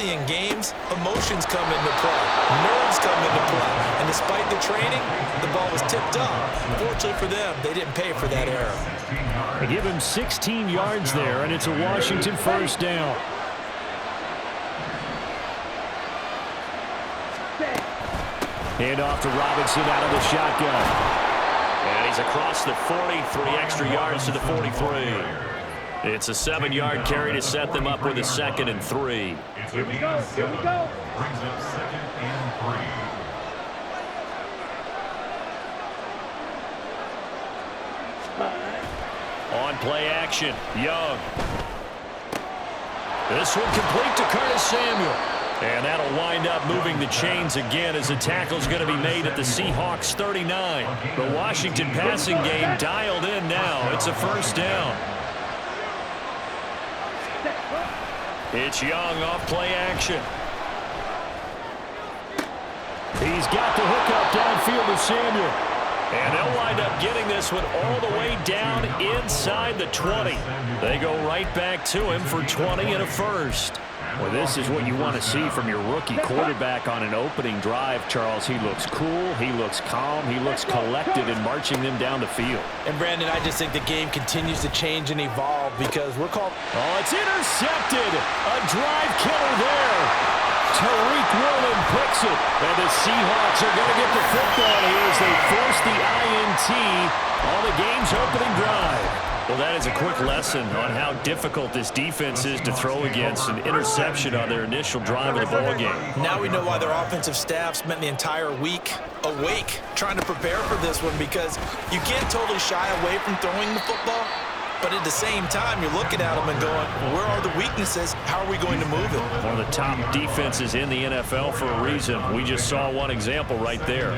early in games, emotions come into play, nerves come into play, and despite the training, the ball was tipped up. Fortunately for them, they didn't pay for that error. They give him 16 yards there, and it's a Washington first down. Hand off to Robinson out of the shotgun. And he's across the 40, 3 extra yards to the 43. It's a 7-yard carry to set them up with a 2nd and 3. Here we go. Brings up 2nd and 3. On play action, Young. This one complete to Curtis Samuel. And that'll wind up moving the chains again as the tackle's going to be made at the Seahawks 39. The Washington passing game dialed in now. It's a first down. It's Young off play action. He's got the hook up downfield to Samuel. And they'll wind up getting this one all the way down inside the 20. They go right back to him for 20 and a first. Well, this is what you want to see from your rookie quarterback on an opening drive, Charles. He looks cool, he looks calm, he looks collected in marching them down the field. And, Brandon, I just think the game continues to change and evolve because we're called... Oh, it's intercepted. A drive killer there. Tariq Woolen picks it. And the Seahawks are going to get the football here as they force the INT on the game's opening drive. Well, that is a quick lesson on how difficult this defense is to throw against an interception on their initial drive of the ball game. Now we know why their offensive staff spent the entire week awake trying to prepare for this one, because you can't totally shy away from throwing the football, but at the same time, you're looking at them and going, where are the weaknesses? How are we going to move it? One of the top defenses in the NFL for a reason. We just saw one example right there.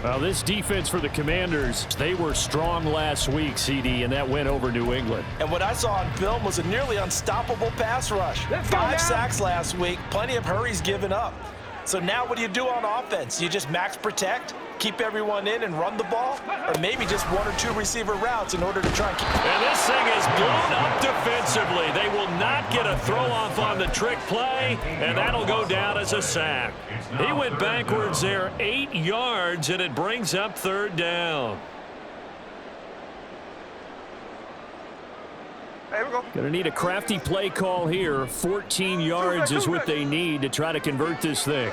Well, this defense for the Commanders, they were strong last week, CD, and that went over New England. And what I saw on film was a nearly unstoppable pass rush. 5 sacks last week, plenty of hurries given up. So now what do you do on offense? You just max protect, keep everyone in and run the ball, or maybe just 1 or 2 receiver routes in order to try and keep... And this thing is blown up defensively. They will not get a throw off on the trick play, and that'll go down as a sack. He went backwards there 8 yards, and it brings up 3rd down. Going to need a crafty play call here. 14 yards is what they need to try to convert this thing.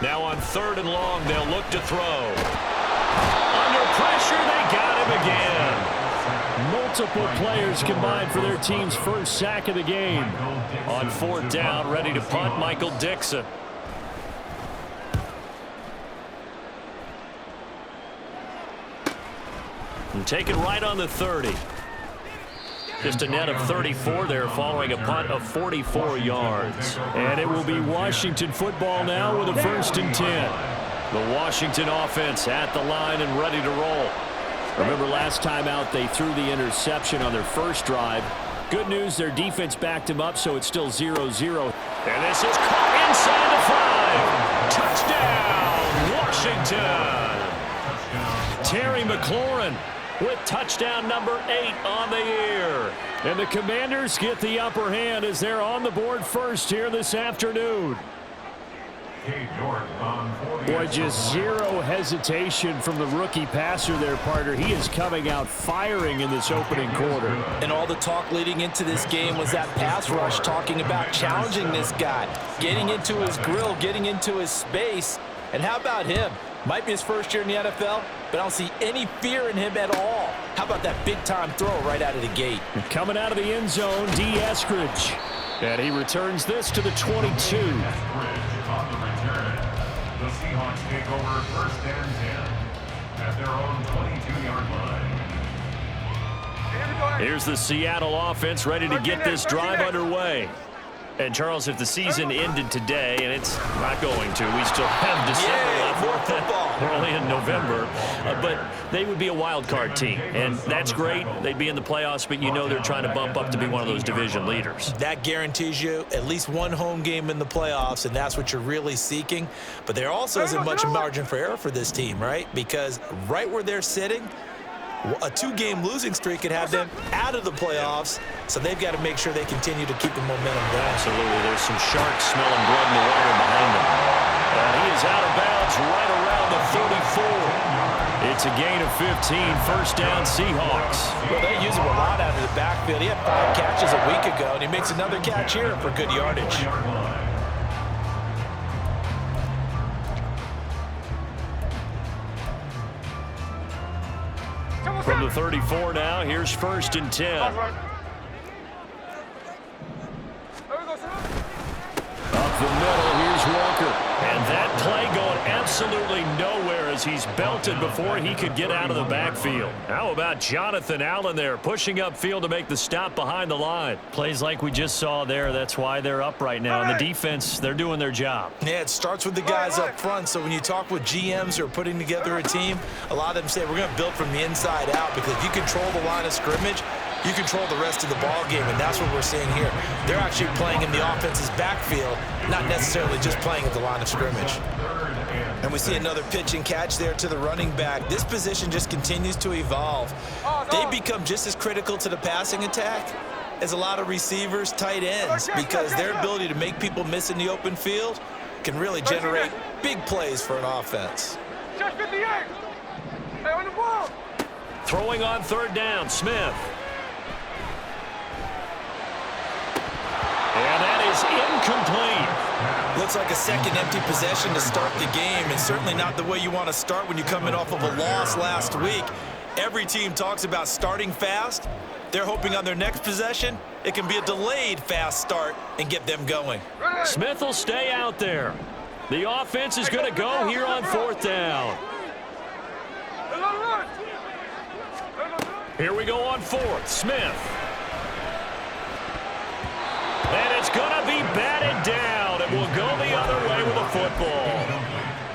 Now on 3rd and long, they'll look to throw. Under pressure, they got him again. Multiple players combined for their team's first sack of the game. On 4th down, ready to punt, Michael Dixon. And taken right on the 30. Just a net of 34 there following a punt of 44 yards. And it will be Washington football now with a 1st and 10. The Washington offense at the line and ready to roll. Remember last time out they threw the interception on their first drive. Good news, their defense backed them up, so it's still 0-0. And this is caught inside the 5. Touchdown, Washington. Terry McLaurin with touchdown number 8 on the year. And the Commanders get the upper hand as they're on the board first here this afternoon. Boy, just zero hesitation from the rookie passer there, partner. He is coming out firing in this opening quarter. And all the talk leading into this game was that pass rush, talking about challenging this guy, getting into his grill, getting into his space. And how about him? Might be his first year in the NFL, but I don't see any fear in him at all. How about that big-time throw right out of the gate? Coming out of the end zone, D. Eskridge. And he returns this to the 22. On the return, the Seahawks take over 1st and 10 at their own 22-yard line. Here's the Seattle offense ready to get this drive underway. And, Charles, if the season ended today, and it's not going to, we still have December left. We're only in November. But they would be a wild card team, and that's great. They'd be in the playoffs, but you know they're trying to bump up to be one of those division leaders. That guarantees you at least one home game in the playoffs, and that's what you're really seeking. But there also isn't much margin for error for this team, right? Because right where they're sitting, A 2-game losing streak could have them out of the playoffs, so they've got to make sure they continue to keep the momentum going. Absolutely. There's some sharks smelling blood in the water behind them. And he is out of bounds right around the 34. It's a gain of 15, first down Seahawks. Well, they use him a lot out of the backfield. He had 5 catches a week ago, and he makes another catch here for good yardage. From the 34 now, here's first and 10. Up the middle, here's Walker. And that play going absolutely nowhere as he's belted before he could get out of the backfield. How about Jonathan Allen there pushing upfield to make the stop behind the line? Plays like we just saw there. That's why they're up right now. And the defense, they're doing their job. Yeah, it starts with the guys up front. So when you talk with GMs who are putting together a team, a lot of them say we're going to build from the inside out, because if you control the line of scrimmage, you control the rest of the ball game, and that's what we're seeing here. They're actually playing in the offense's backfield, not necessarily just playing at the line of scrimmage. And we see another pitch and catch there to the running back. This position just continues to evolve. They become just as critical to the passing attack as a lot of receivers, tight ends, because their ability to make people miss in the open field can really generate big plays for an offense. Throwing on third down, Smith. And that is incomplete. Looks like a second empty possession to start the game, and certainly not the way you want to start when you're coming off of a loss last week. Every team talks about starting fast. They're hoping on their next possession, it can be a delayed fast start and get them going. Smith will stay out there. The offense is going to go here on fourth down. Here we go on fourth. Smith. And it's going to be batted down. It will go the other way with a football.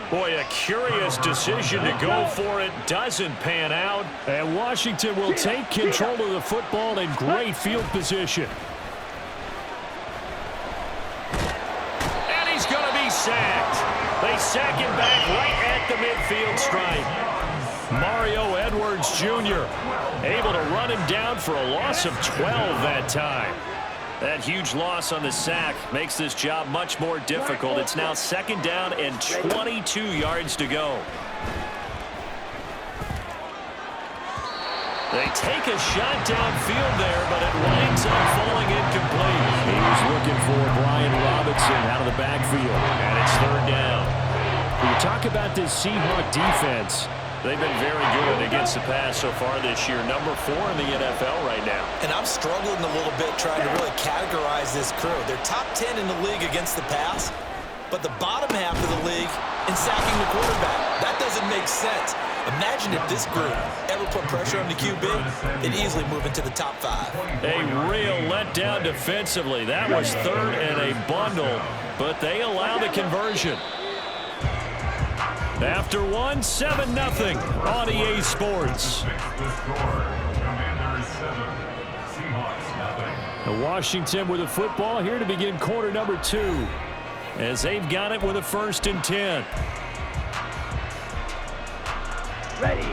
Boy, a curious decision to go for it. Doesn't pan out. And Washington will take control of the football in great field position. And he's going to be sacked. They sack him back right at the midfield stripe. Mario Edwards Jr. able to run him down for a loss of 12 that time. That huge loss on the sack makes this job much more difficult. It's now second down and 22 yards to go. They take a shot downfield there, but it winds up falling incomplete. He was looking for Brian Robinson out of the backfield. And it's third down. When you talk about this Seahawk defense, they've been very good against the pass so far this year. Number 4 in the NFL right now. And I'm struggling a little bit trying to really categorize this crew. They're top 10 in the league against the pass, but the bottom half of the league in sacking the quarterback. That doesn't make sense. Imagine if this group ever put pressure on the QB, it'd easily move into the top 5. A real letdown defensively. That was third and a bundle, but they allow the conversion. After one, 7-0 on EA Sports. Washington with the football here to begin quarter number 2, as they've got it with a first and 10. Ready.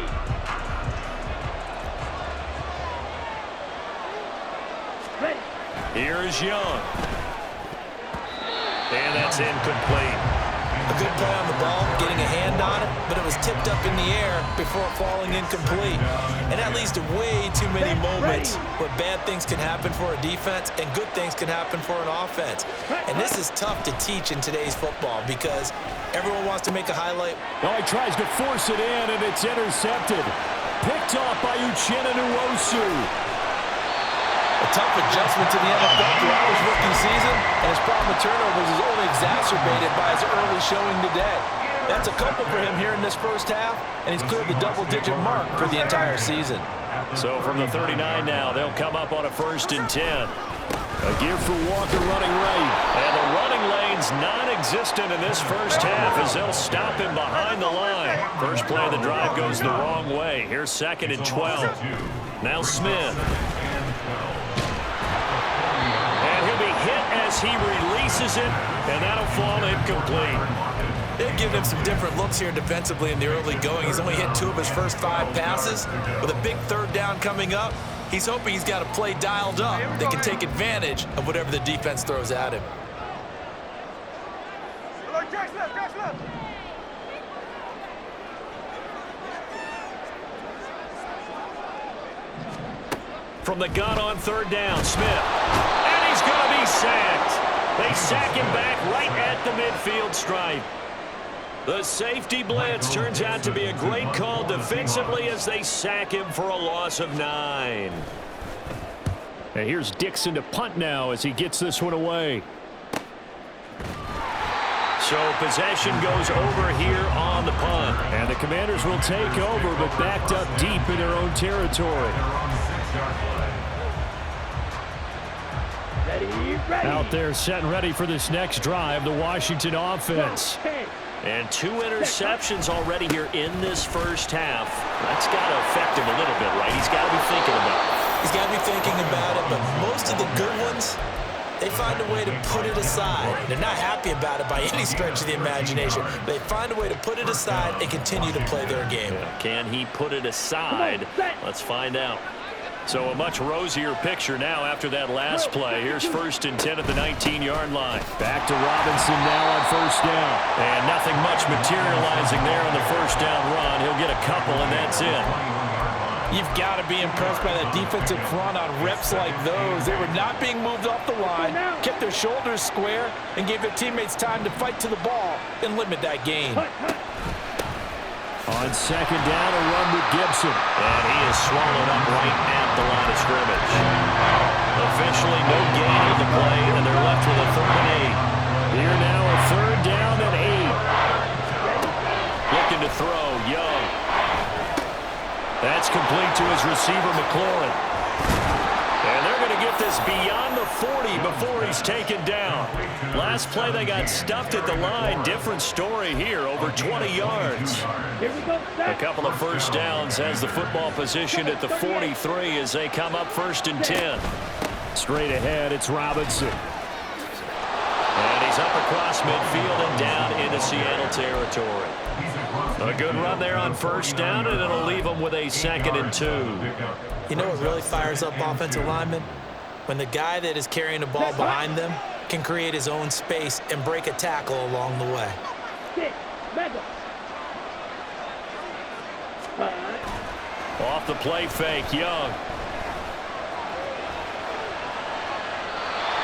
Ready. Here is Young. And that's incomplete. A good play on the ball, getting a hand on it, but it was tipped up in the air before falling incomplete. And that leads to way too many moments where bad things can happen for a defense and good things can happen for an offense. And this is tough to teach in today's football because everyone wants to make a highlight. Oh, he tries to force it in, and it's intercepted. Picked off by Uchenna Nwosu. A tough adjustment to the NFL throughout his rookie season, and his problem with turnovers is only exacerbated by his early showing today. That's a couple for him here in this first half, and he's cleared the double-digit mark for the entire season. So from the 39 now, they'll come up on a first and 10. A give for Walker running right. And the running lane's non-existent in this first half as they'll stop him behind the line. First play of the drive goes the wrong way. Here's second and 12. Now Smith. And he'll be hit as he releases it, and that'll fall incomplete. They've given him some different looks here defensively in the early going. He's only hit 2 of his first 5 passes. With a big 3rd down coming up, he's hoping he's got a play dialed up that can take advantage of whatever the defense throws at him. From the gun on 3rd down, Smith. And he's going to be sacked. They sack him back right at the midfield stripe. The safety blitz turns out to be a great call defensively as they sack him for a loss of 9. And here's Dixon to punt now as he gets this one away. So possession goes over here on the punt. And the Commanders will take over, but backed up deep in their own territory. Ready. Out there set and ready for this next drive, the Washington offense. And 2 interceptions already here in this first half. That's got to affect him a little bit, right? He's got to be thinking about it. He's got to be thinking about it, but most of the good ones, they find a way to put it aside. They're not happy about it by any stretch of the imagination. They find a way to put it aside and continue to play their game. Can he put it aside? Let's find out. So a much rosier picture now after that last play. Here's 1st and 10 at the 19-yard line. Back to Robinson now on 1st down. And nothing much materializing there on the 1st down run. He'll get a couple, and that's it. You've got to be impressed by that defensive front on reps like those. They were not being moved off the line, kept their shoulders square, and gave their teammates time to fight to the ball and limit that gain. On 2nd down, a run with Gibson. And he is swallowed up right at the line of scrimmage. Officially no gain on the play, and they're left with a 3rd and 8. Here now a 3rd down and 8. Looking to throw, Young. That's complete to his receiver, McLaurin. And they're going to get this beyond the 40 before he's taken down. Last play, they got stuffed at the line. Different story here, over 20 yards. A couple of 1st downs has the football position at the 43 as they come up 1st and 10. Straight ahead, it's Robinson. And he's up across midfield and down into Seattle territory. A good run there on 1st down, and it'll leave them with a 2nd and 2. You know what really fires up offensive linemen? When the guy that is carrying the ball behind them can create his own space and break a tackle along the way. Off the play fake, Young.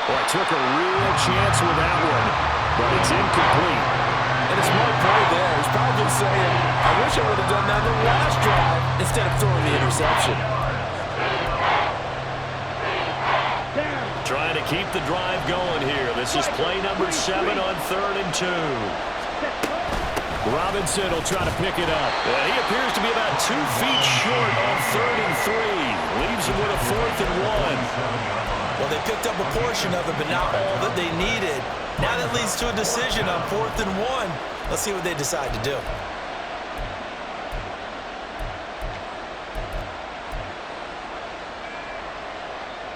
Boy, took a real chance with that one, but it's incomplete. And a smart play there. He's probably saying, I wish I would have done that in the last drive instead of throwing the interception. Trying to keep the drive going here. This is play number 7 on 3rd and 2. Robinson will try to pick it up. He appears to be about 2 feet short on 3rd and 3. Leaves him with a 4th and 1. Well, they picked up a portion of it, but not all that they needed. Now that leads to a decision on 4th and 1. Let's see what they decide to do.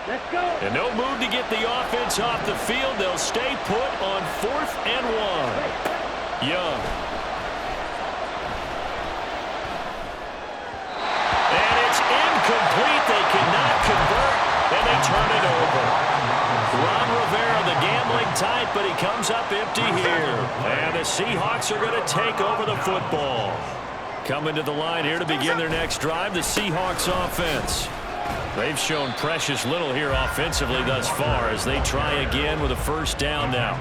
Let's go. And no move to get the offense off the field. They'll stay put on 4th and 1. Young. And it's incomplete. They cannot convert, and they turn it over. Ron Rivera, the gambling type, but he comes up empty here. And the Seahawks are going to take over the football. Coming to the line here to begin their next drive, the Seahawks offense. They've shown precious little here offensively thus far as they try again with a 1st down now.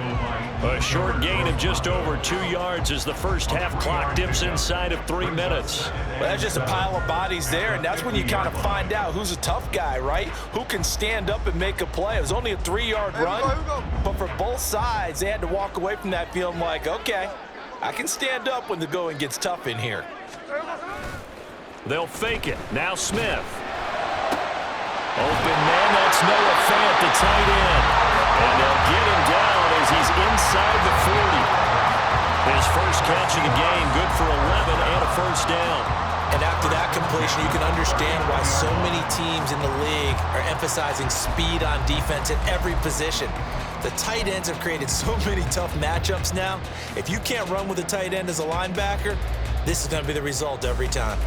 A short gain of just over 2 yards as the first half clock dips inside of 3 minutes. Well, that's just a pile of bodies there, and that's when you kind of find out who's a tough guy, right? Who can stand up and make a play. It was only a 3-yard run, but for both sides, they had to walk away from that feeling like, okay, I can stand up when the going gets tough in here. They'll fake it. Now Smith. Open man, that's Noah Fant, the tight end. And they'll get him down as he's inside the 40. His first catch of the game, good for 11 and a 1st down. And after that completion, you can understand why so many teams in the league are emphasizing speed on defense at every position. The tight ends have created so many tough matchups now. If you can't run with a tight end as a linebacker, this is going to be the result every time.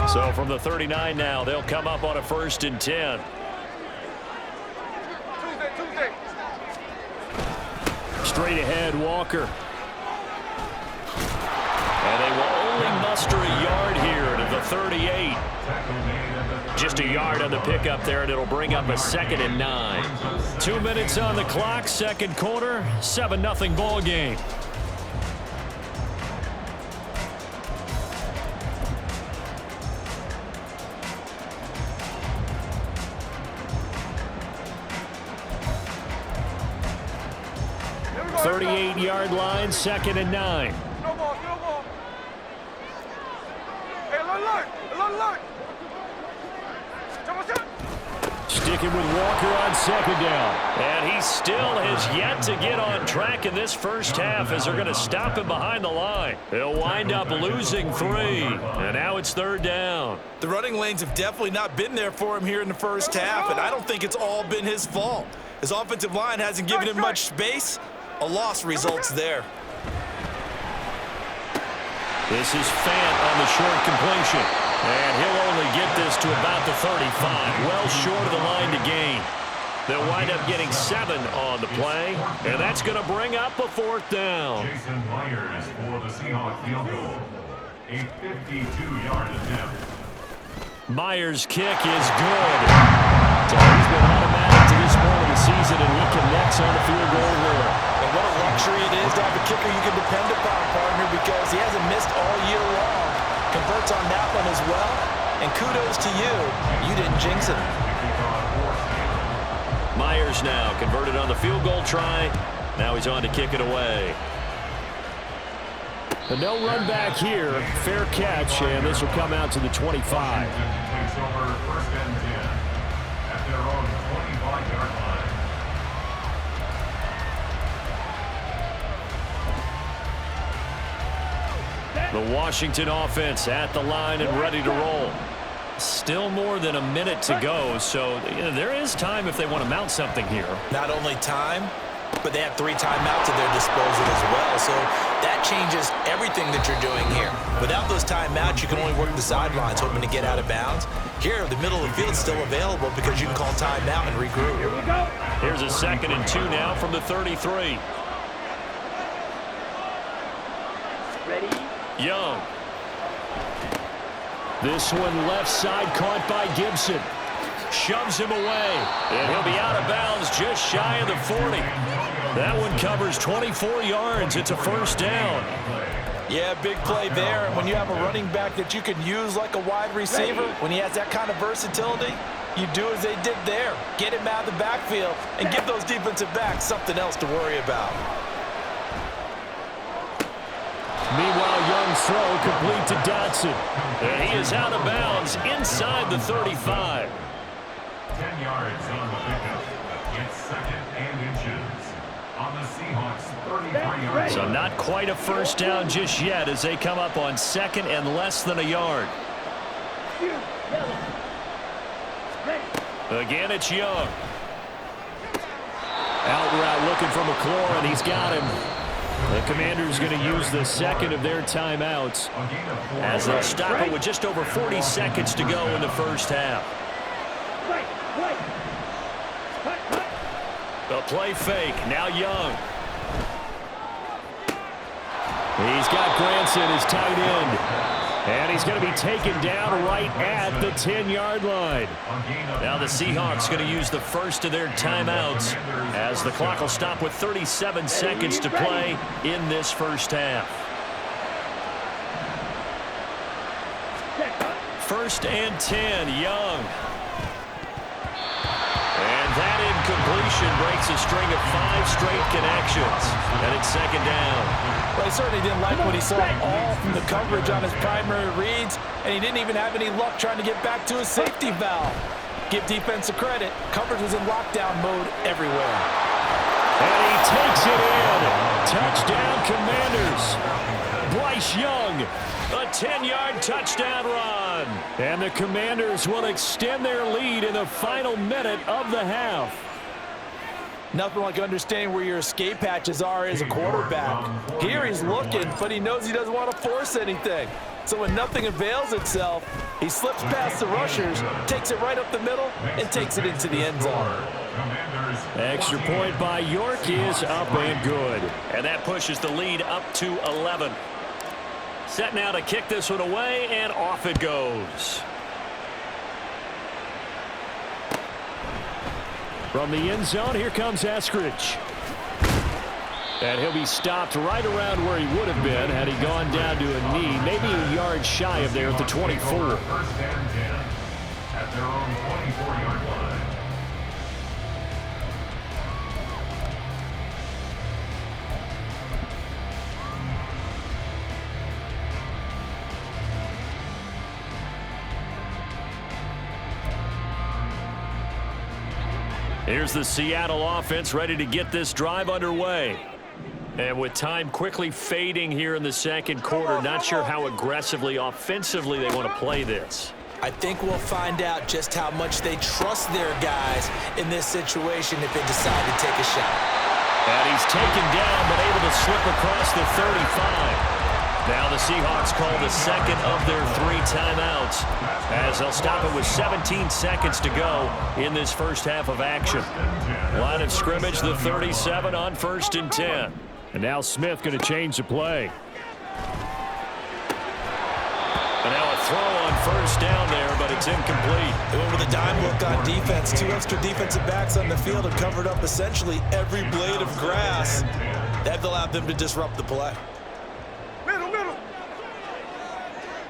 So from the 39 now, they'll come up on a 1st and 10. Straight ahead, Walker. And they will only muster a yard here to the 38. Just a yard on the pickup there, and it'll bring up a 2nd and 9. 2 minutes on the clock, second quarter, 7-0 ball game. The 38-yard line, 2nd and 9. No more. Hey, look. Sticking with Walker on 2nd down. And he still has yet to get on track in this first half as they're going to stop him behind the line. He'll wind up losing 3. And now it's 3rd down. The running lanes have definitely not been there for him here in the first half, and I don't think it's all been his fault. His offensive line hasn't given him much space. A loss results there. This is Fant on the short completion. And he'll only get this to about the 35. Well short of the line to gain. They'll wind up getting 7 on the play. And that's going to bring up a 4th down. Jason Myers for the Seahawks field goal. A 52-yard attempt. Myers' kick is good. So he's been automatic to this point of the season, and he connects on the field goal there. And what a luxury it is to have a kicker you can depend upon, partner, because he hasn't missed all year long. Converts on that one as well. And kudos to you. You didn't jinx it. Myers now converted on the field goal try. Now he's on to kick it away. But no run back here. Fair catch, and this will come out to the 25. Takes over 1st and 10 at their own 25-yard line. The Washington offense at the line and ready to roll. Still more than a minute to go, so there is time if they want to mount something here. Not only time, but they have 3 timeouts at their disposal as well, so that changes everything that you're doing here. Without those timeouts, you can only work the sidelines, hoping to get out of bounds. Here, the middle of the field is still available because you can call timeout and regroup. Here we go. Here's a 2nd and 2 now from the 33. Ready? Young. This one left side caught by Gibson. Shoves him away, and he'll be out of bounds just shy of the 40. That one covers 24 yards. It's a 1st down. Yeah, big play there. And when you have a running back that you can use like a wide receiver, when he has that kind of versatility, you do as they did there. Get him out of the backfield and give those defensive backs something else to worry about. Meanwhile, Young's throw complete to Dotson. And he is out of bounds inside the 35. 10 yards on the pickup. It's 2nd and inches on the Seahawks 33-yard line. So not quite a 1st down just yet as they come up on 2nd and less than a yard. Again, it's Young. Out route looking for McLaurin, and he's got him. The Commanders going to use the 2nd of their timeouts as they'll stop it with just over 40 seconds to go in the first half. The play fake, now Young. He's got Granson, his tight end. And he's going to be taken down right at the 10-yard line. Now the Seahawks going to use the 1st of their timeouts as the clock will stop with 37 seconds to play in this first half. 1st and 10, Young. And that incompletion breaks a string of 5 straight connections. And it's 2nd down. Well, he certainly didn't like what he saw all from the coverage on his primary reads, and he didn't even have any luck trying to get back to his safety valve. Give defense a credit. Coverage was in lockdown mode everywhere. And he takes it in. Touchdown, Commanders. Bryce Young. A 10-yard touchdown run. And the Commanders will extend their lead in the final minute of the half. Nothing like understanding where your escape hatches are as a quarterback. Here he's looking, but he knows he doesn't want to force anything. So when nothing avails itself, he slips past the rushers, takes it right up the middle, and takes it into the end zone. Extra point by York is up and good. And that pushes the lead up to 11. Set now to kick this one away, and off it goes. From the end zone, here comes Eskridge. And he'll be stopped right around where he would have been had he gone down to a knee, maybe a yard shy of there at the 24. First and 10 at their own 24-yard line. Here's the Seattle offense ready to get this drive underway. And with time quickly fading here in the second quarter, not sure how aggressively, offensively they want to play this. I think we'll find out just how much they trust their guys in this situation if they decide to take a shot. And he's taken down, but able to slip across the 35. Now the Seahawks call the second of their 3 timeouts as they'll stop it with 17 seconds to go in this first half of action. Line of scrimmage, the 37 on 1st and 10. And now Smith going to change the play. And now a throw on 1st down there, but it's incomplete. They went with a dime look on defense. 2 extra defensive backs on the field and covered up essentially every blade of grass. That allowed them to disrupt the play. Middle.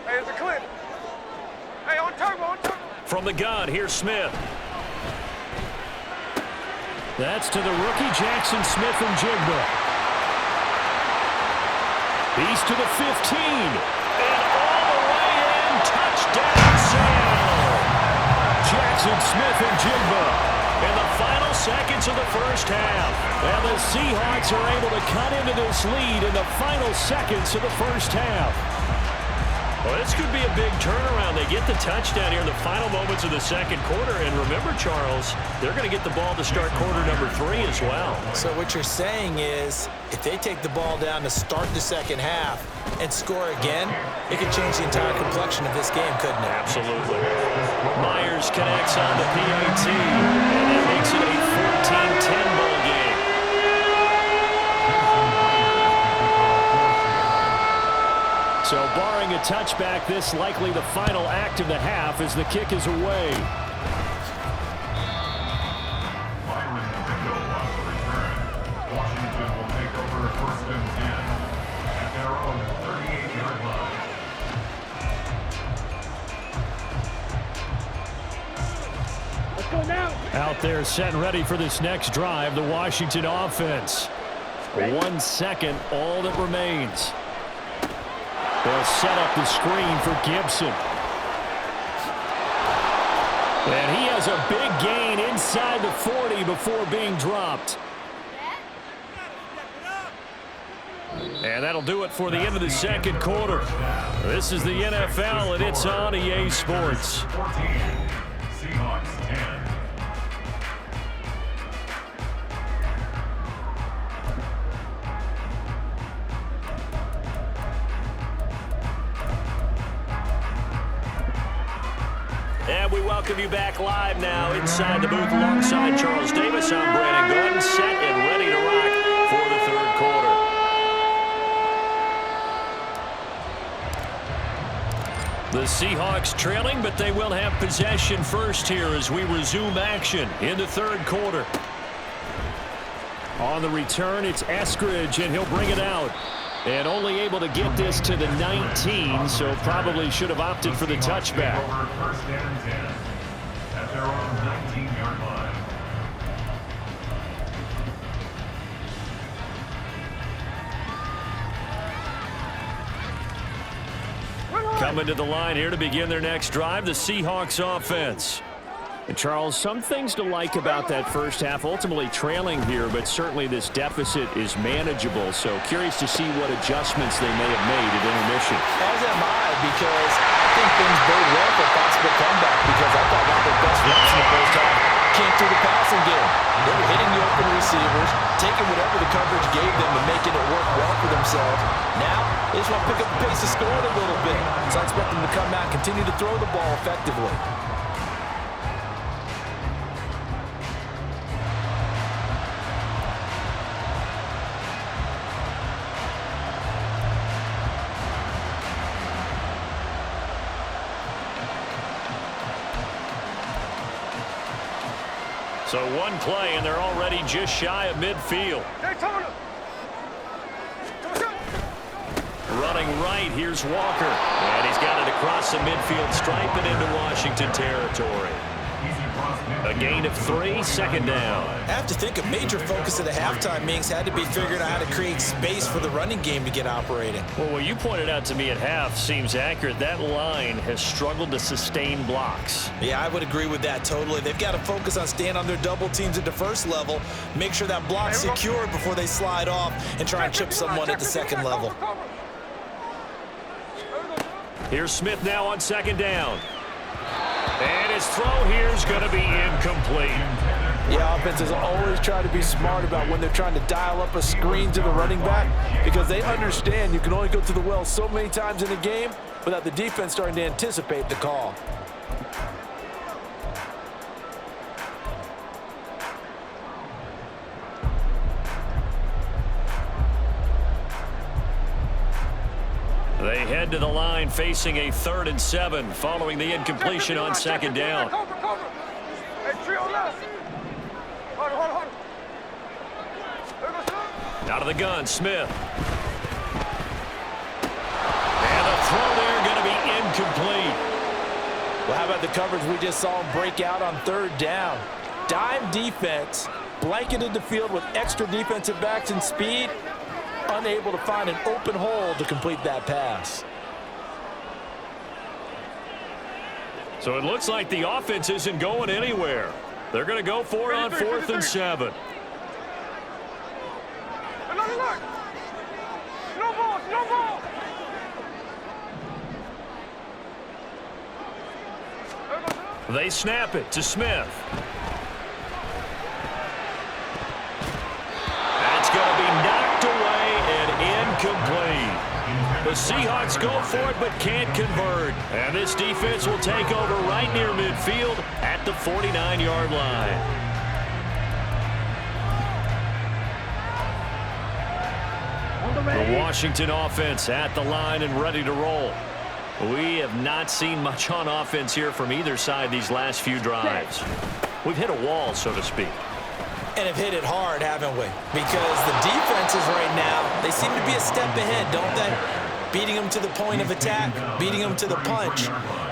Hey, it's a clip. Hey, on turbo. From the gun, here's Smith. That's to the rookie Jackson Smith and Jigba. He's to the 15. And all the way in, touchdown, Seattle. Jackson Smith and Jigba. In the final seconds of the first half. And the Seahawks are able to cut into this lead in the final seconds of the first half. Well, this could be a big turnaround. They get the touchdown here in the final moments of the second quarter. And remember, Charles, they're going to get the ball to start quarter number 3 as well. So what you're saying is if they take the ball down to start the second half and score again, it could change the entire complexion of this game, couldn't it? Absolutely. Myers connects on the PAT, and that makes it a 14-10 ball game. So barring a touchback, this likely the final act of the half as the kick is away. Byron Wingo on the return. Washington will take over 1st and 10 at their own 38-yard line. Let's go now. Out there set and ready for this next drive, the Washington offense. 1 second, all that remains. They'll set up the screen for Gibson. And he has a big gain inside the 40 before being dropped. And that'll do it for the end of the second quarter. This is the NFL, and it's on EA Sports. 14, Seahawks 10. And we welcome you back live now inside the booth alongside Charles Davis. I'm Brandon Gordon, set and ready to rock for the third quarter. The Seahawks trailing, but they will have possession first here as we resume action in the third quarter. On the return, it's Eskridge, and he'll bring it out. And only able to get this to the 19, so probably should have opted for the touchback. Over 1st and 10 at their own 19-yard line. Coming to the line here to begin their next drive, the Seahawks offense. And Charles, some things to like about that first half, ultimately trailing here, but certainly this deficit is manageable. So curious to see what adjustments they may have made at intermission. As am I, because I think things bode well for a possible comeback because I thought one of their best reps in the first half. came through the passing game. They were hitting the open receivers, taking whatever the coverage gave them and making it work well for themselves. Now, they just want to pick up the pace of scoring a little bit. So I expect them to come out and continue to throw the ball effectively. So one play, and they're already just shy of midfield. Running right, here's Walker. And he's got it across the midfield stripe and into Washington territory. A gain of 3, second down. I have to think a major focus of the halftime meetings had to be figuring out how to create space for the running game to get operating. Well, what you pointed out to me at half seems accurate. That line has struggled to sustain blocks. Yeah, I would agree with that totally. They've got to focus on staying on their double teams at the first level, make sure that block's secured before they slide off and try and chip someone at the second level. Here's Smith now on second down. And his throw here is going to be incomplete. Yeah, offenses always try to be smart about when they're trying to dial up a screen to the running back because they understand you can only go to the well so many times in a game without the defense starting to anticipate the call. They head to the line facing a 3rd and 7 following the incompletion on second down. Out of the gun, Smith. And the throw there going to be incomplete. Well, how about the coverage we just saw him break out on 3rd down? Dime defense, blanketed the field with extra defensive backs and speed. Unable to find an open hole to complete that pass. So it looks like the offense isn't going anywhere. They're going to go for it on 4th and 7. No ball. They snap it to Smith. That's going to be knocked away and incomplete. The Seahawks go for it but can't convert. And this defense will take over right near midfield at the 49-yard line. The Washington offense at the line and ready to roll. We have not seen much on offense here from either side these last few drives. We've hit a wall, so to speak. And have hit it hard, haven't we? Because the defenses right now, they seem to be a step ahead, don't they? Beating them to the point of attack, beating them to the punch.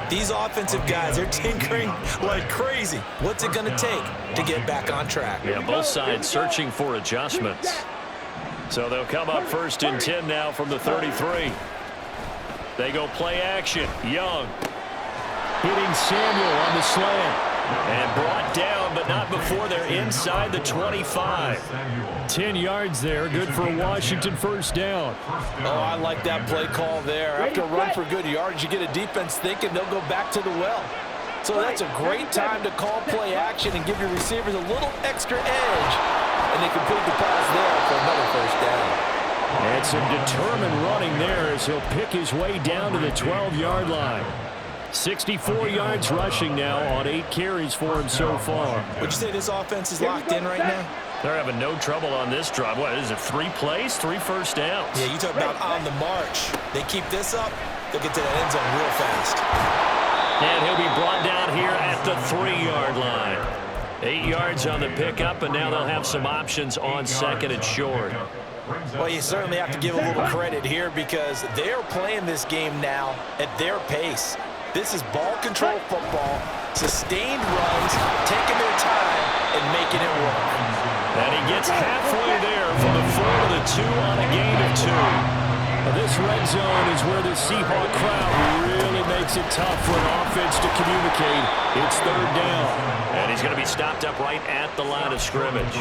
These offensive guys are tinkering like crazy. What's it going to take to get back on track? Yeah, both sides searching for adjustments. So they'll come up 1st and 10 now from the 33. They go play action. Young. Hitting Samuel on the slant. And brought down, but not before they're inside the 25. 10 yards there. Good for a Washington 1st down. Oh, I like that play call there. After a run for good yards, you get a defense thinking they'll go back to the well. So that's a great time to call play action and give your receivers a little extra edge. And they complete the pass there for another 1st down. And some determined running there as he'll pick his way down to the 12-yard line. 64 yards rushing now on 8 carries for him so far. Would you say this offense is locked in right now? They're having no trouble on this drive. What is it, 3 plays, 3 first downs? Yeah, you talk about on the march. They keep this up, they'll get to that end zone real fast. And he'll be brought down here at the 3-yard line. 8 yards on the pickup, and now they'll have some options on 2nd and short. Well, you certainly have to give a little credit here because they're playing this game now at their pace. This is ball control football, sustained runs, taking their time and making it work. And he gets halfway there from the 4 to the 2 on a gain of 2. Now this red zone is where the Seahawk crowd really makes it tough for an offense to communicate. It's 3rd down. And he's going to be stopped up right at the line of scrimmage.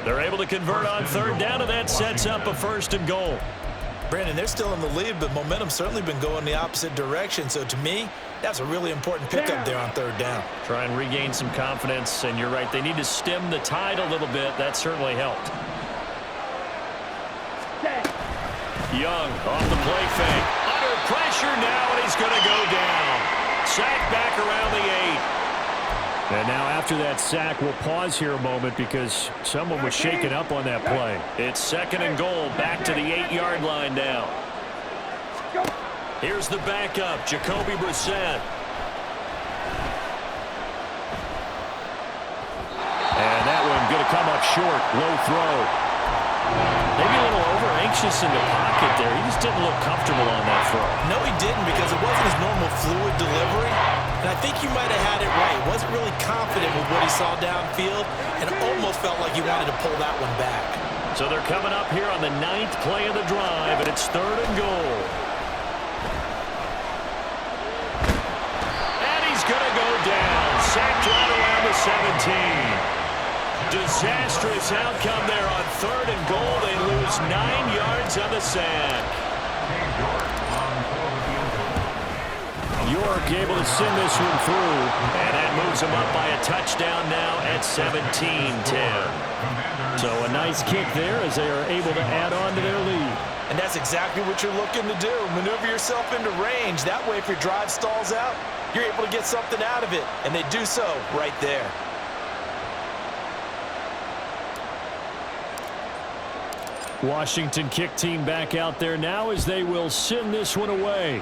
They're able to convert on 3rd down, and that sets up a 1st and goal. Brandon, they're still in the lead, but momentum's certainly been going the opposite direction. So to me, that's a really important pickup there on third down. Try and regain some confidence, and you're right. They need to stem the tide a little bit. That certainly helped. Young off the play fake. Under pressure now, and he's going to go down. Sacked back around the 8. And now after that sack, we'll pause here a moment because someone was shaken up on that play. It's 2nd and goal, back to the 8-yard line now. Here's the backup, Jacoby Brissett. And that one going to come up short. Low throw. Maybe a little over-anxious in the pocket there. He just didn't look comfortable on that throw. No, he didn't, because it wasn't his normal fluid delivery. And I think you might have had it right. He wasn't really confident with what he saw downfield and almost felt like he wanted to pull that one back. So they're coming up here on the 9th play of the drive, and it's 3rd and goal. And he's going to go down. Sacked right around the 17. Disastrous outcome there on 3rd and goal. They lose 9 yards on the sack. York able to send this one through. And that moves them up by a touchdown now at 17-10. So a nice kick there as they are able to add on to their lead. And that's exactly what you're looking to do. Maneuver yourself into range. That way, if your drive stalls out, you're able to get something out of it. And they do so right there. Washington kick team back out there now as they will send this one away.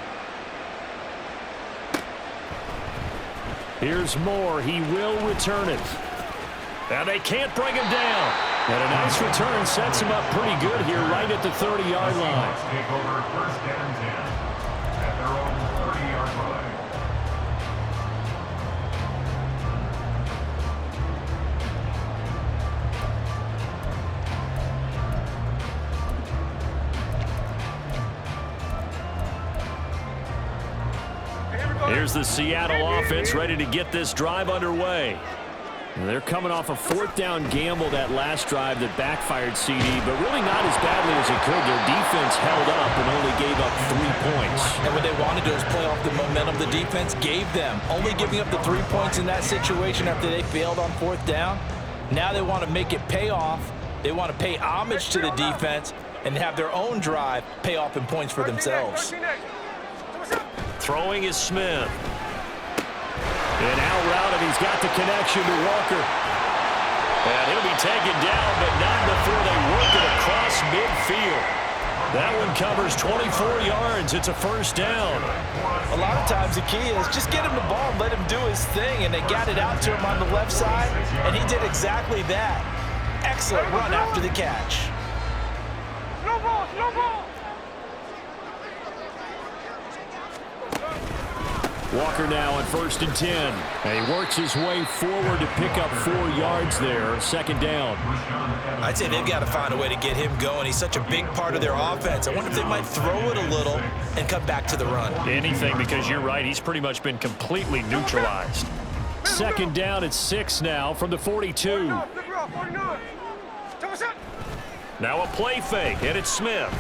Here's Moore. He will return it. Now they can't bring him down. And a nice return sets him up pretty good here right at the 30-yard line. Take over 1st and 10 at their own 30-yard line. Here's the Seattle offense ready to get this drive underway. And they're coming off a 4th down gamble that last drive that backfired CD, but really not as badly as it could. Their defense held up and only gave up 3 points. And what they wanted to do is play off the momentum the defense gave them. Only giving up the 3 points in that situation after they failed on 4th down. Now they want to make it pay off. They want to pay homage to the defense and have their own drive pay off in points for themselves. Throwing is Smith. And out route, and he's got the connection to Walker. And he'll be taken down, but not before they work it across midfield. That one covers 24 yards. It's a 1st down. A lot of times the key is just get him the ball and let him do his thing, and they got it out to him on the left side, and he did exactly that. Excellent run after the catch. Slow ball, slow ball. Walker now on 1st and 10. And he works his way forward to pick up 4 yards there. 2nd down. I'd say they've got to find a way to get him going. He's such a big part of their offense. I wonder if they might throw it a little and come back to the run. Anything, because you're right. He's pretty much been completely neutralized. 2nd down at 6 now from the 42. Now a play fake, and it's Smith.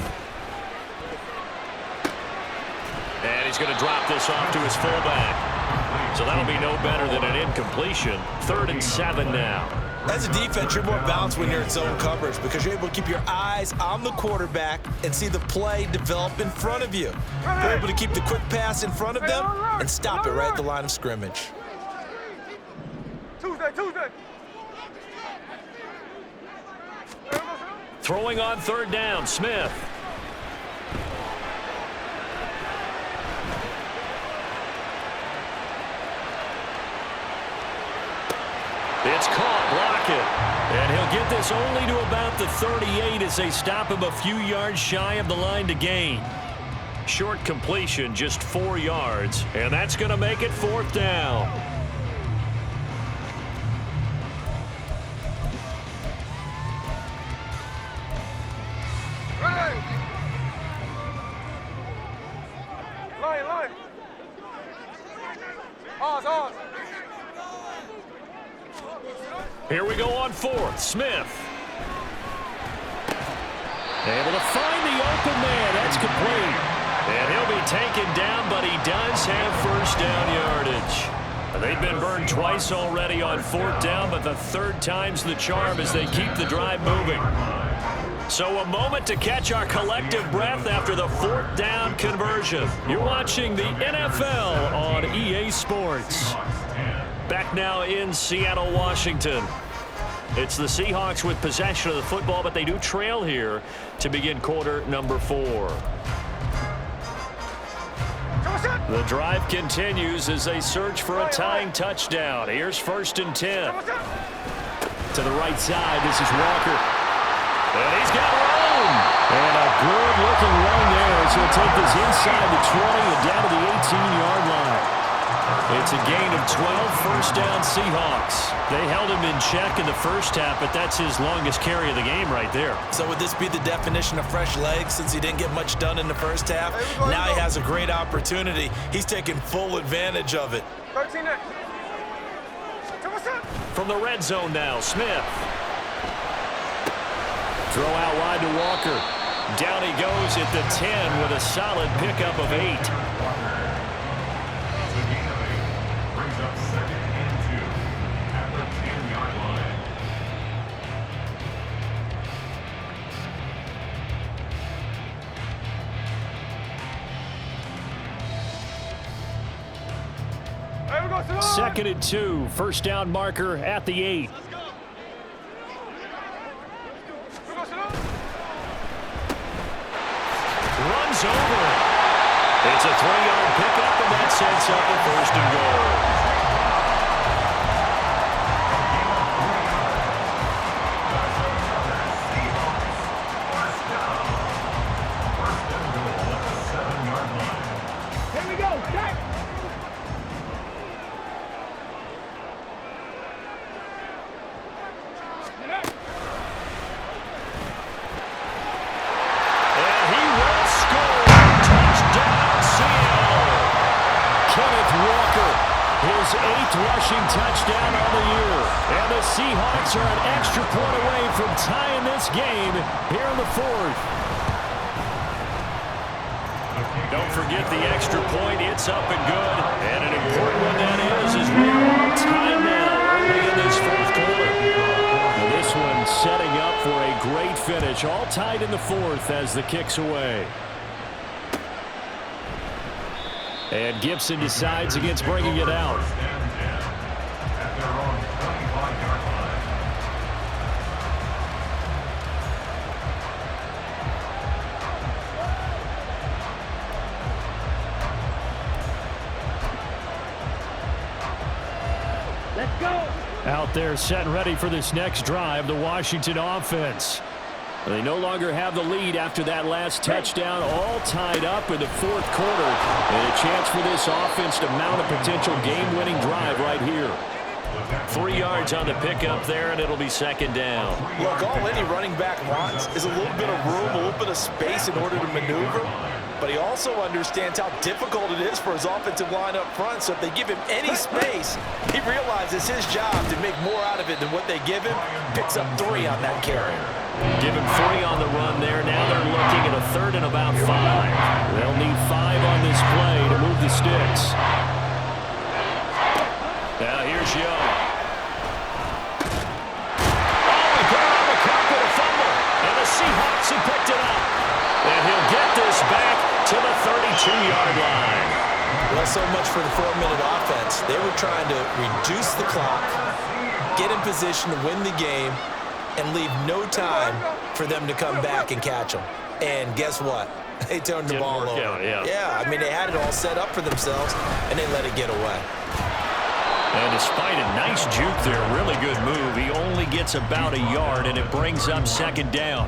And he's going to drop this off to his fullback. So that'll be no better than an incompletion. 3rd and 7 now. As a defense, you're more balanced when you're in zone coverage because you're able to keep your eyes on the quarterback and see the play develop in front of you. You're able to keep the quick pass in front of them and stop it right at the line of scrimmage. Tuesday. Throwing on 3rd down, Smith. It's caught, block it. And he'll get this only to about the 38 as they stop him a few yards shy of the line to gain. Short completion, just 4 yards, and that's going to make it 4th down. Line. Ours. Here we go on 4th. Smith. Able to find the open man. That's complete. And he'll be taken down, but he does have first down yardage. They've been burned twice already on fourth down, but the third time's the charm as they keep the drive moving. So a moment to catch our collective breath after the fourth down conversion. You're watching the NFL on EA Sports. Back now in Seattle, Washington. It's the Seahawks with possession of the football, but they do trail here to begin quarter number 4. The drive continues as they search for a tying touchdown. Here's 1st and 10. To the right side, this is Walker. And he's got room. And a good-looking run there as he'll take this inside the 20 and down to the 18-yard line. It's a gain of 12, first down Seahawks. They held him in check in the first half, but that's his longest carry of the game right there. So would this be the definition of fresh legs since he didn't get much done in the first half? Now he has a great opportunity. He's taking full advantage of it. 13 next. From the red zone now, Smith. Throw out wide to Walker. Down he goes at the 10 with a solid pickup of 8. Brings up 2nd and 2 at the 10-yard line. Hey, we go, Simone. 2nd and 2, first down marker at the 8. We go, Simone. Runs over. It's a 3-yard pickup, and that sets up a 1st and goal. Here we go. Jack. And he will score. Touchdown, Seattle. Kenneth Walker, his 8th rushing touchdown on the year. And the Seahawks are an extra point away from tying this game here in the 4th. Don't forget the extra point. It's up and good. And an important one that is as we are all tied now early in this 4th quarter. Now this one setting up for a great finish. All tied in the 4th as the kick's away. And Gibson decides against bringing it out. At their own 25-yard line. Let's go. Out there set and ready for this next drive, the Washington offense. They no longer have the lead after that last touchdown, all tied up in the 4th quarter. And a chance for this offense to mount a potential game-winning drive right here. 3 yards on the pickup there, and it'll be 2nd down. Look, all any running back wants is a little bit of room, a little bit of space in order to maneuver. But he also understands how difficult it is for his offensive line up front. So if they give him any space, he realizes his job to make more out of it than what they give him. Picks up 3 on that carry. Give him 3 on the run there. Now they're looking at a 3rd and about 5. They'll need 5 on this play to move the sticks. Now here's Young. Oh, he put it on the carpet, a fumble. And the Seahawks have picked it up. And he'll get this back to the 32-yard line. Well, so much for the 4-minute offense. They were trying to reduce the clock, get in position to win the game, and leave no time for them to come back and catch them. And guess what? They turned the ball over. Yeah, I mean, they had it all set up for themselves, and they let it get away. And despite a nice juke there, really good move, he only gets about a yard, and it brings up 2nd down.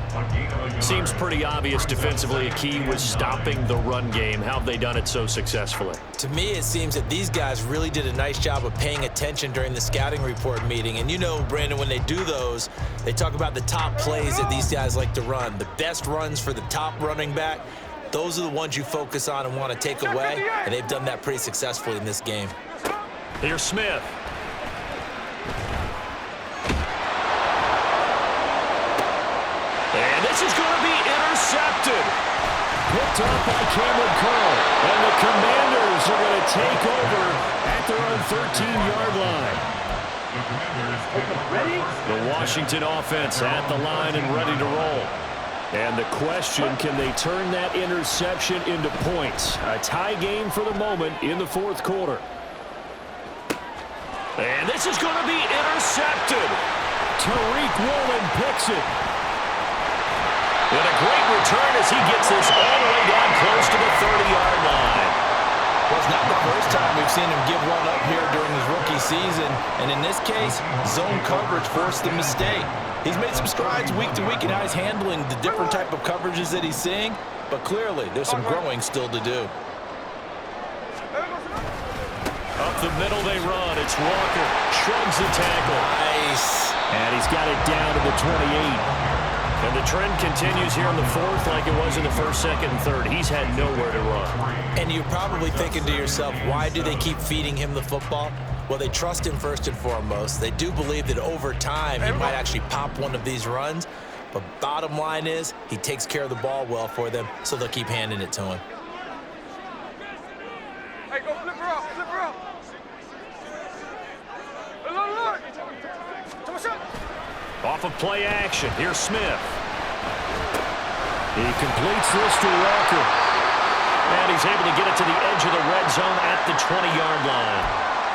Seems pretty obvious defensively a key was stopping the run game. How have they done it so successfully? To me, it seems that these guys really did a nice job of paying attention during the scouting report meeting. And you know, Brandon, when they do those, they talk about the top plays that these guys like to run. The best runs for the top running back, those are the ones you focus on and want to take away. And they've done that pretty successfully in this game. Here's Smith. And this is going to be intercepted. intercepted. Picked off by Cameron Curl. And the Commanders are going to take over at their own 13-yard line. The Washington offense at the line and ready to roll. And the question, can they turn that interception into points? A tie game for the moment in the fourth quarter. And this is going to be intercepted. Tariq Woolen picks it. And a great return as he gets this all the way down close to the 30-yard line. Well, it's not the first time we've seen him give one up here during his rookie season. And in this case, zone coverage forced the mistake. He's made some strides week to week in how he's handling the different type of coverages that he's seeing. But clearly, there's some growing still to do. Up the middle they run. It's Walker. Shrugs the tackle. Nice. And he's got it down to the 28. And the trend continues here in the fourth like it was in the first, second, and third. He's had nowhere to run. And you're probably thinking to yourself, why do they keep feeding him the football? Well, they trust him first and foremost. They do believe that over time he might actually pop one of these runs. But bottom line is he takes care of the ball well for them, so they'll keep handing it to him. Hey, go flip her up, flip her up. Look. Off of play action. Here's Smith. He completes this to Walker. And he's able to get it to the edge of the red zone at the 20-yard line.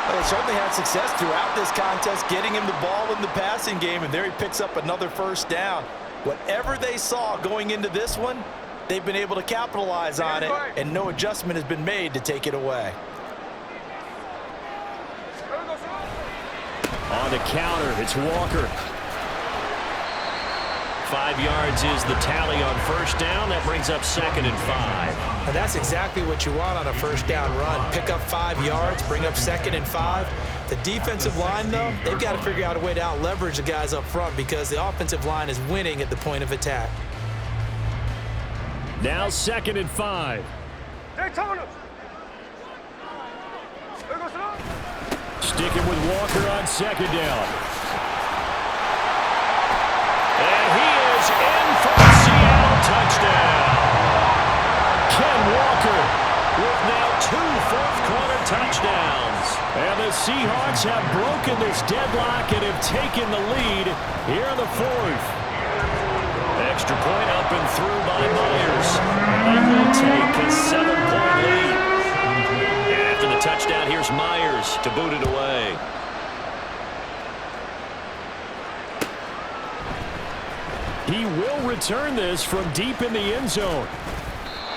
Well, they certainly had success throughout this contest, getting him the ball in the passing game, and there he picks up another first down. Whatever they saw going into this one, they've been able to capitalize on it, and no adjustment has been made to take it away. On the counter, it's Walker. 5 yards is the tally on first down. That brings up 2nd and 5. And that's exactly what you want on a first down run. Pick up 5 yards, bring up 2nd and 5. The defensive line, though, they've got to figure out a way to out-leverage the guys up front because the offensive line is winning at the point of attack. Now 2nd and 5. Sticking with Walker on 2nd down. And he is in for a Seattle touchdown. Ken Walker with now 2 fourth-quarter touchdowns. And the Seahawks have broken this deadlock and have taken the lead here in the fourth. Extra point up and through by Myers. And he will take a 7-point lead. And after the touchdown, here's Myers to boot it away. He will return this from deep in the end zone.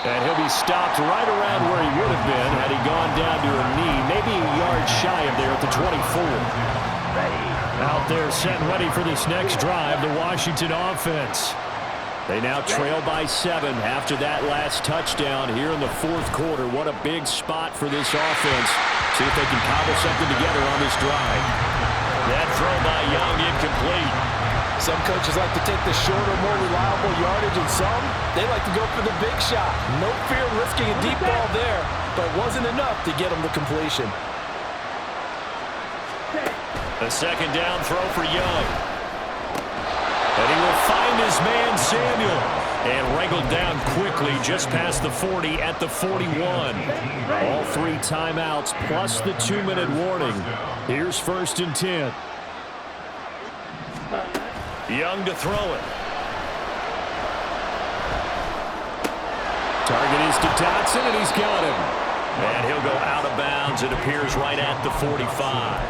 And he'll be stopped right around where he would have been had he gone down to a knee, maybe a yard shy of there at the 24. Out there set and ready for this next drive, the Washington offense. They now trail by 7 after that last touchdown here in the fourth quarter. What a big spot for this offense. See if they can cobble something together on this drive. That throw by Young incomplete. Some coaches like to take the shorter, more reliable yardage, and some, they like to go for the big shot. No fear of risking a deep ball there, but it wasn't enough to get them to completion. A 2nd down throw for Young. And he will find his man, Samuel. And wrangled down quickly just past the 40 at the 41. All 3 timeouts plus the 2-minute warning. Here's 1st and 10. Young to throw it. Target is to Dotson, and he's got him. And he'll go out of bounds. It appears right at the 45.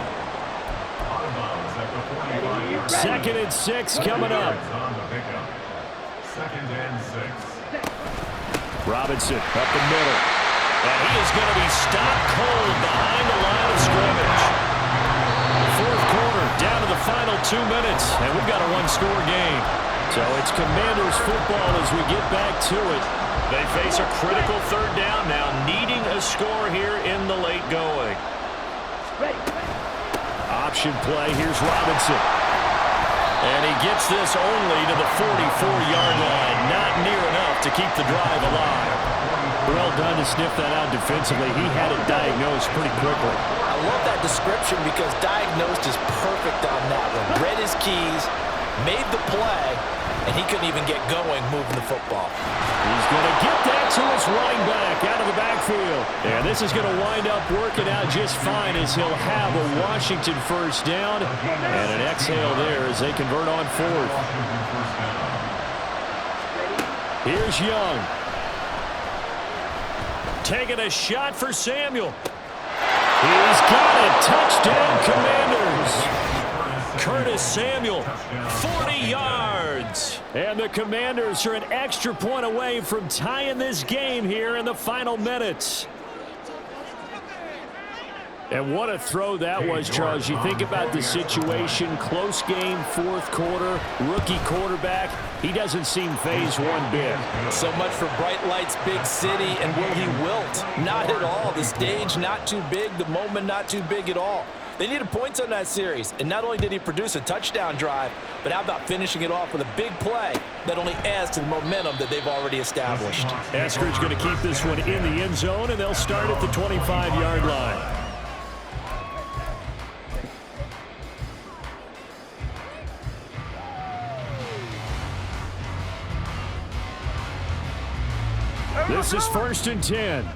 2nd and 6 coming up. 2nd and 6. Robinson up the middle. And he is going to be stopped cold behind the line of scrimmage. Fourth quarter, down to the final 2 minutes, and we've got a 1-score game. So it's Commanders football as we get back to it. They face a critical 3rd down now, needing a score here in the late going. Option play, here's Robinson. And he gets this only to the 44-yard line. Not near enough to keep the drive alive. Well done to sniff that out defensively. He had it diagnosed pretty quickly. I love that description because diagnosed is perfect on that one. Read his keys, made the play, and he couldn't even get going moving the football. He's going to get that to his running back out of the backfield. And this is going to wind up working out just fine as he'll have a Washington first down and an exhale there as they convert on fourth. Here's Young. Taking a shot for Samuel. He's got it. Touchdown, Commanders. Curtis Samuel, 40 yards. And the Commanders are an extra point away from tying this game here in the final minutes. And what a throw that was, Charles. You think about the situation, close game, fourth quarter, rookie quarterback. He doesn't seem phased one bit. So much for bright lights, big city, and will he wilt? Not at all. The stage not too big, the moment not too big at all. They needed points on that series, and not only did he produce a touchdown drive, but how about finishing it off with a big play that only adds to the momentum that they've already established. Eskridge going to keep this one in the end zone, and they'll start at the 25-yard line. This is 1st and 10.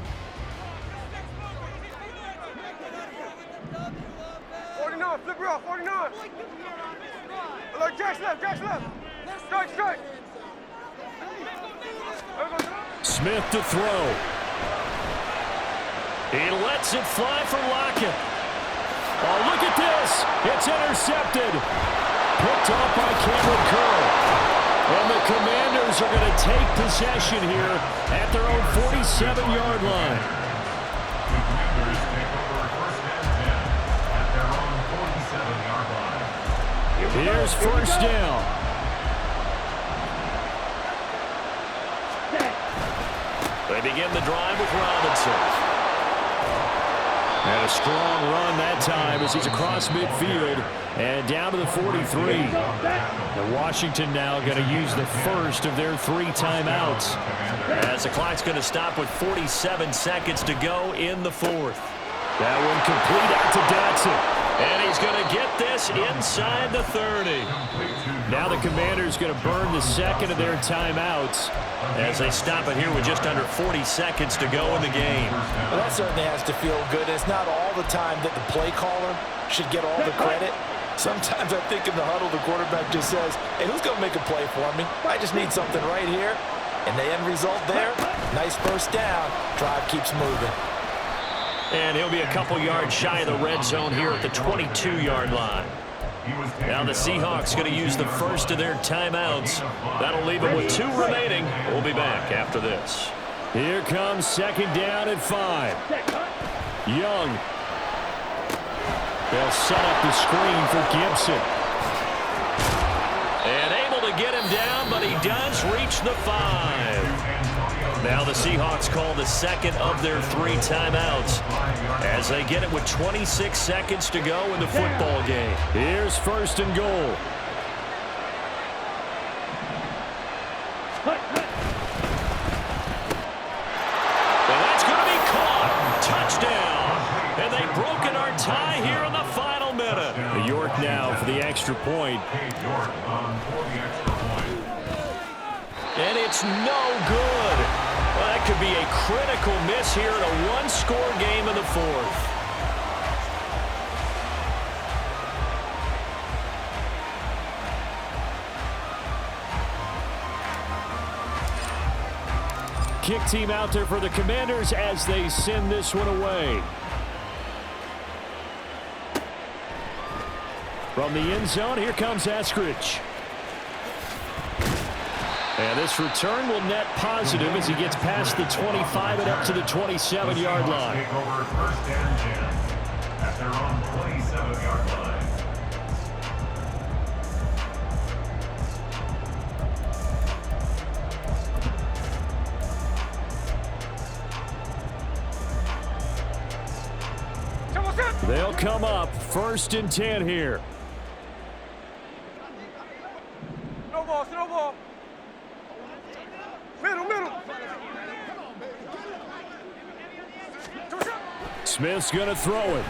49, flip route, 49. Look, Jack's left. Strike. Smith to throw. He lets it fly for Lockett. Oh, look at this. It's intercepted. Picked off by Cameron Curl. And the Commanders are going to take possession here at their own 47-yard line. The Commanders take over 1st and 10 at their own 47-yard line. Here's first down. They begin the drive with Robinson. And a strong run that time as he's across midfield and down to the 43. And Washington now going to use the first of their 3 timeouts. As the clock's going to stop with 47 seconds to go in the 4th. That one complete out to Dotson. And he's going to get this inside the 30. Now the Commanders going to burn the second of their timeouts as they stop it here with just under 40 seconds to go in the game. Well, that certainly has to feel good. It's not all the time that the play caller should get all the credit. Sometimes I think in the huddle, the quarterback just says, hey, who's going to make a play for me? I just need something right here. And the end result there, nice first down. Drive keeps moving. And he'll be a couple yards shy of the red zone here at the 22-yard line. Now the Seahawks going to use the first of their timeouts. That'll leave them with 2 remaining. We'll be back after this. Here comes 2nd down and 5. Young. They'll set up the screen for Gibson. And able to get him down, but he does reach the 5. Now the Seahawks call the second of their 3 timeouts as they get it with 26 seconds to go in the football game. Here's 1st and goal. And that's going to be caught. Touchdown. And they've broken our tie here in the final minute. York now for the extra point. And it's no good. Well, that could be a critical miss here in a 1-score game in the 4th. Kick team out there for the Commanders as they send this one away. From the end zone, here comes Eskridge. And this return will net positive as he gets past the 25 and up to the 27-yard line. Take over 1st and 10 at their own 27-yard line. They'll come up 1st and 10 here. Snowball. Middle. Smith's going to throw it.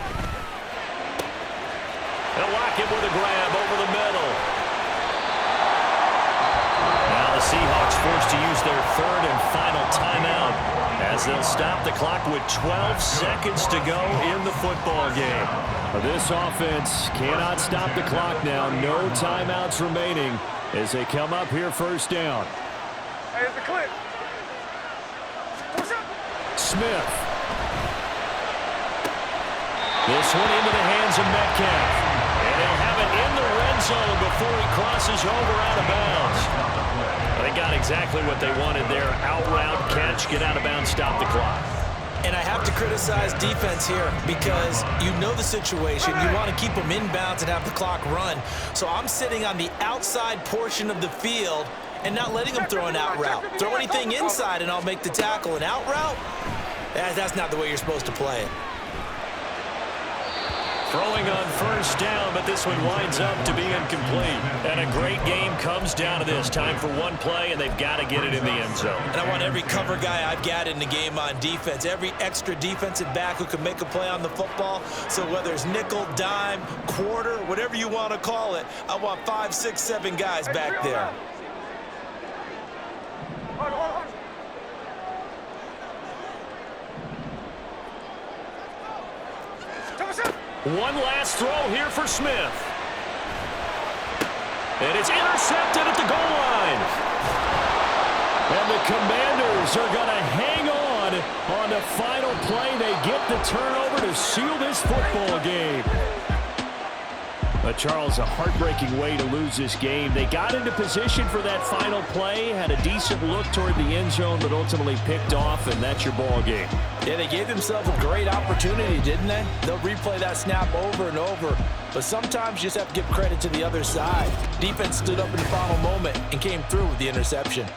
They'll lock him with a grab over the middle. Seahawks forced to use their third and final timeout as they'll stop the clock with 12 seconds to go in the football game. This offense cannot stop the clock now. No timeouts remaining as they come up here first down. Hey, it's a clip. Smith. This one into the hands of Metcalf. And he'll have it in the red zone before he crosses over out of bounds. They got exactly what they wanted there. Out route, catch, get out of bounds, stop the clock. And I have to criticize defense here because you know the situation. You want to keep them inbounds and have the clock run. So I'm sitting on the outside portion of the field and not letting them throw an out route. Throw anything inside and I'll make the tackle. An out route? That's not the way you're supposed to play it. Throwing on first down, but this one winds up to be incomplete. And a great game comes down to this. Time for one play, and they've got to get it in the end zone. And I want every cover guy I've got in the game on defense, every extra defensive back who can make a play on the football. So whether it's nickel, dime, quarter, whatever you want to call it, I want 5, 6, 7 guys back there. One last throw here for Smith. And it's intercepted at the goal line. And the Commanders are going to hang on the final play. They get the turnover to seal this football game. But Charles, a heartbreaking way to lose this game. They got into position for that final play, had a decent look toward the end zone, but ultimately picked off, and that's your ball game. Yeah, they gave themselves a great opportunity, didn't they? They'll replay that snap over and over. But sometimes you just have to give credit to the other side. Defense stood up in the final moment and came through with the interception.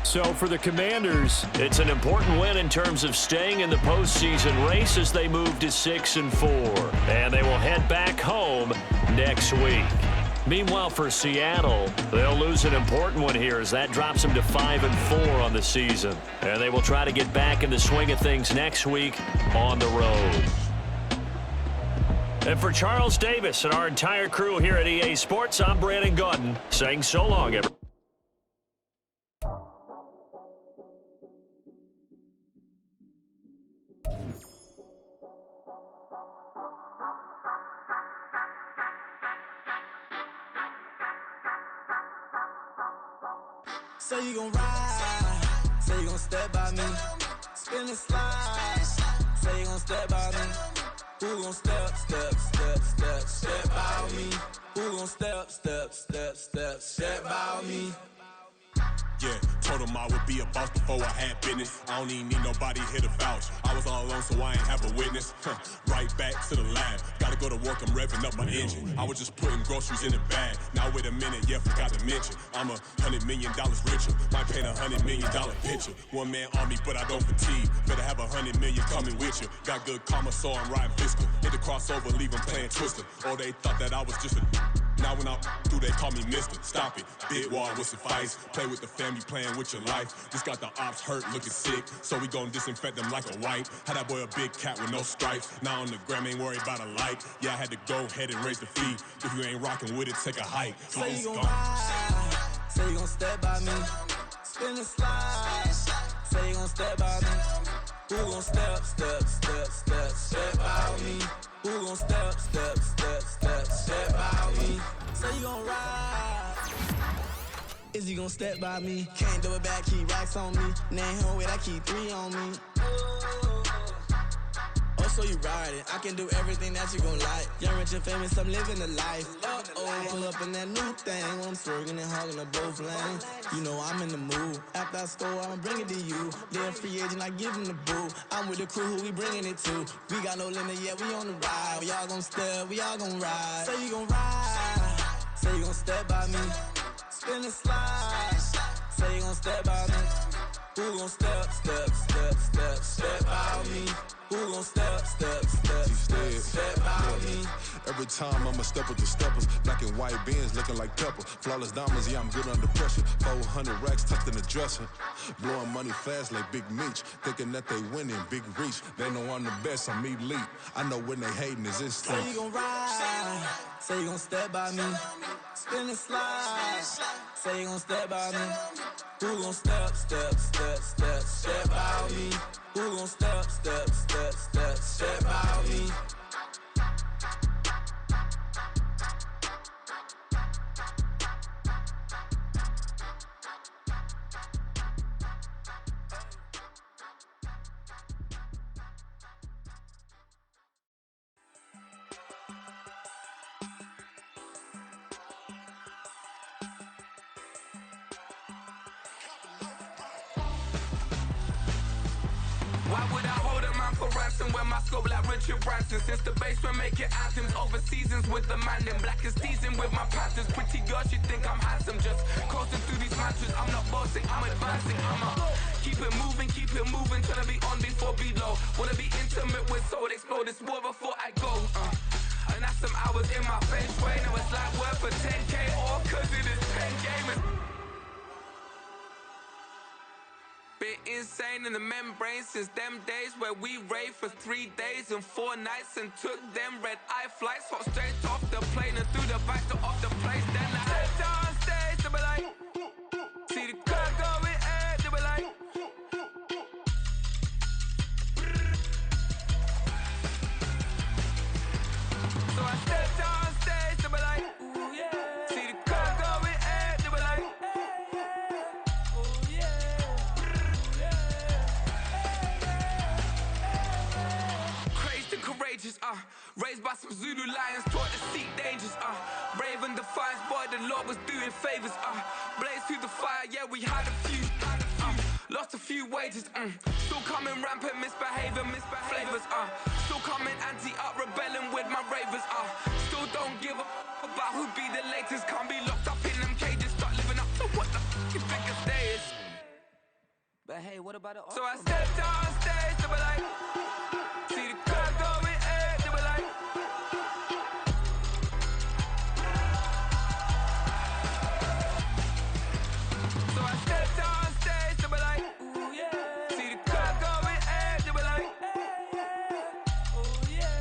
So for the Commanders, it's an important win in terms of staying in the postseason race as they move to 6-4. And they will head back home next week. Meanwhile, for Seattle, they'll lose an important one here as that drops them to 5-4 on the season. And they will try to get back in the swing of things next week on the road. And for Charles Davis and our entire crew here at EA Sports, I'm Brandon Gaudin saying so long, everyone. Say you gon' ride, say you gon' step by me, spin and slide, say you gon' step by me, who gon' step by me, who gon' step by me. Yeah, told him I would be a boss before I had business. I don't even need nobody here to vouch. I was all alone, so I ain't have a witness. Right back to the lab. Gotta go to work, I'm revving up my engine. I was just putting groceries in the bag. Now wait a minute, yeah, forgot to mention. I'm $100 million richer. Might paint $100 million picture. One man army, but I don't fatigue. Better have 100 million coming with you. Got good karma, so I'm riding fiscal. Hit the crossover, leave them playing Twister. Oh, they thought that I was just a... Now when I do, they call me Mister. Stop it. Big wall would suffice. Play with the family, playing with your life. Just got the ops hurt, looking sick. So we gon' disinfect them like a wipe. Had that boy a big cat with no stripes. Now on the gram, ain't worried about a light. Yeah, I had to go ahead and raise the fee. If you ain't rocking with it, take a hike. Say you gon' ride, say you gon' step by me, spin and slide. Say you gon' step by me, who gon' step by me? Who gon' step by me? Say you gon' ride, is you gon' step by me? Can't do it back, keep racks on me. Name home with I keep 3 on me. Oh, so you ride it. I can do everything that you gon' like. Young, rich, and famous, I'm living the life. Pull up in that new thing when I'm swerving and hogging up both lanes. You know I'm in the mood. After I score, I'ma bring it to you. They're a free agent, I give them the boo. I'm with the crew, who we bringing it to. We got no limit, yeah, we on the ride. We all gon' step, we all gon' ride. Say you gon' ride, say you gon' step by me, spin and slide. Say you gon' step by me, who gon' step by me? Who gon' step by me? Every time I'ma step with the steppers. Black and white beans looking like pepper. Flawless diamonds, yeah, I'm good under pressure. 400 racks tucked in the dresser. Blowing money fast like Big Meech. Thinking that they winning, big reach. They know I'm the best, I'm elite. I know when they hating is instinct. Say you gon' ride, say you gon' step by me. Spin and slide, say you gon' step by me. Who gon' step by me? Who gon' step by me? Why would I hold a man for ransom when my scope like Richard Branson? Since the basement making anthems over seasons with the man in black is teasing with my panthers. Pretty girl, she think I'm handsome, just coasting through these mantras. I'm not bossing, I'm advancing, keep it moving, tryna be on before below. Wanna be intimate with soul, explode this war before I go. And that's some hours in my feng shui. Now it's like work for 10K, all cause it is 10 gamers. Been insane in the membrane since them days where we raved for 3 days and 4 nights and took them red eye flights, hot straight off the plane and through the back door of the place. Then I head down stage, they be like, see the car going ahead, they be like, so I step down stage, they be like, ooh yeah, see the car going ahead, they be like, ooh yeah. Courageous, raised by some Zulu lions, taught to seek dangers, brave and defiant, boy, the Lord was doing favors, blaze through the fire, yeah, we had a few, lost a few wages, still coming rampant, misbehavior, flavors, still coming anti-up, rebelling with my ravers, still don't give a about who be the latest, can't be locked up in them cages, start living up to what the f you think a day is. But hey, what about it? So I stepped on stage, they be like, see the crowd going ahead, they be like, so I stepped on stage, they be like, ooh yeah, see the crowd going ahead, they be like, ooh yeah,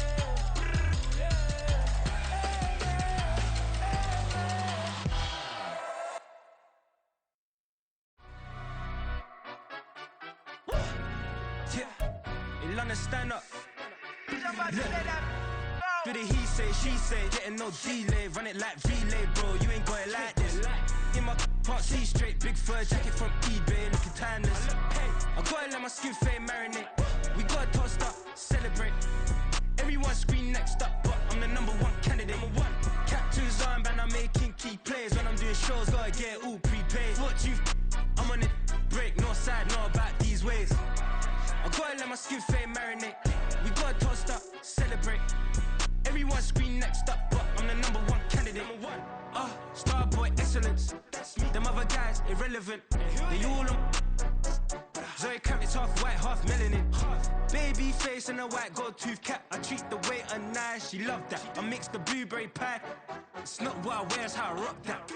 yeah, in London, stand up. Do the he say, she say, getting no delay, run it like relay, bro, you ain't got it like this. In my can't see straight, big fur jacket from eBay, looking timeless. I gotta let my skin fade marinate, we gotta toast up, celebrate. Everyone scream next up, but I'm the #1 candidate. Captain's armband, I'm making key plays. When I'm doing shows, gotta get all prepaid. What you I'm on it, break, no side, know about these ways. I gotta let my skin fade marinate, we gotta toast up, celebrate. Everyone scream next up, but I'm the #1 candidate. Starboy excellence. Them other guys irrelevant. They all on. Zoe Camp, it's half white, half melanin. Baby face and a white gold tooth cap. I treat the waiter nice, she love that. I mix the blueberry pie. It's not what I wear, it's how I rock that.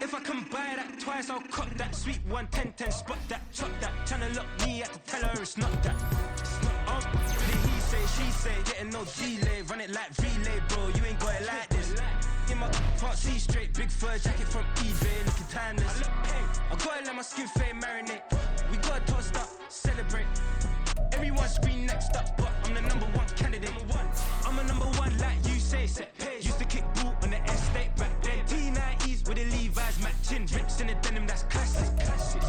If I can buy that twice, I'll cop that. Sweet 110, spot that, chop that. Tryna lock me, I have to tell her it's not that. He say, she say, getting no delay, run it like relay, bro, you ain't got it like this. In my can't see straight, big fur jacket from eBay, looking timeless. I gotta let my skin fade marinate, we gotta toast up, celebrate. Everyone scream next up, but I'm the #1 candidate. I'm a #1 like you say, set page. Used to kick boot on the estate back then. T90s with the Levi's matching, rips in the denim, that's classic.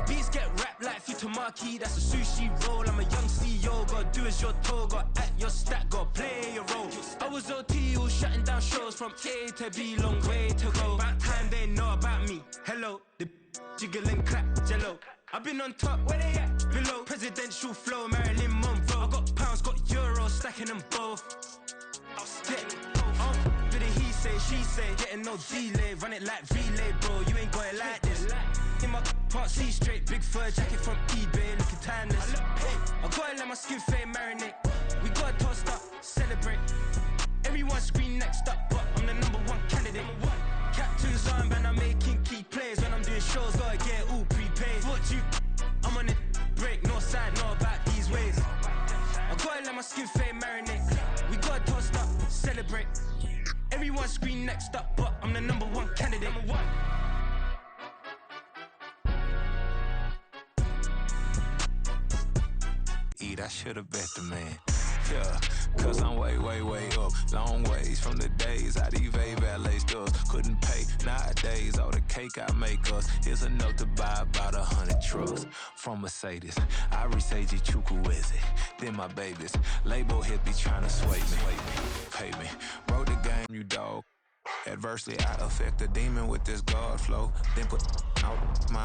Beats get wrapped like Futamaki, that's a sushi roll. I'm a young CEO, gotta do as you're told, gotta act your stat, gotta play your role. I was OT, all shutting down shows from A to B, long way to go. About time they know about me. Hello, the jiggle and clap, jello. I've been on top, where they at? Below, presidential flow, Marilyn Monroe. I got pounds, got euros, stacking them both. Do the he say, she say, getting no delay, run it like relay, bro, you ain't got it like this. In my can't see straight, big fur jacket from eBay, looking timeless. I gotta let my skin fade marinate, we gotta toast up, celebrate. Everyone scream next up, but I'm the #1 candidate. Captain's armband, I'm making key plays. When I'm doing shows, gotta get it all prepaid. What you, I'm on it, break, no side, know about these ways. I gotta let my skin fade marinate. We gotta toast up, celebrate. Everyone scream next up, but I'm the #1 candidate. I should've bet the man. Yeah, cause I'm way, way, way up. Long ways from the days I eBay valet stores. Couldn't pay nowadays. All the cake I make us is enough to buy about 100 trucks. From Mercedes, I resage Chukwueze. Then my babies, label hit be trying to sway me. Pay me, wrote the game, you dog. Adversely, I affect the demon with this guard flow. Then put out my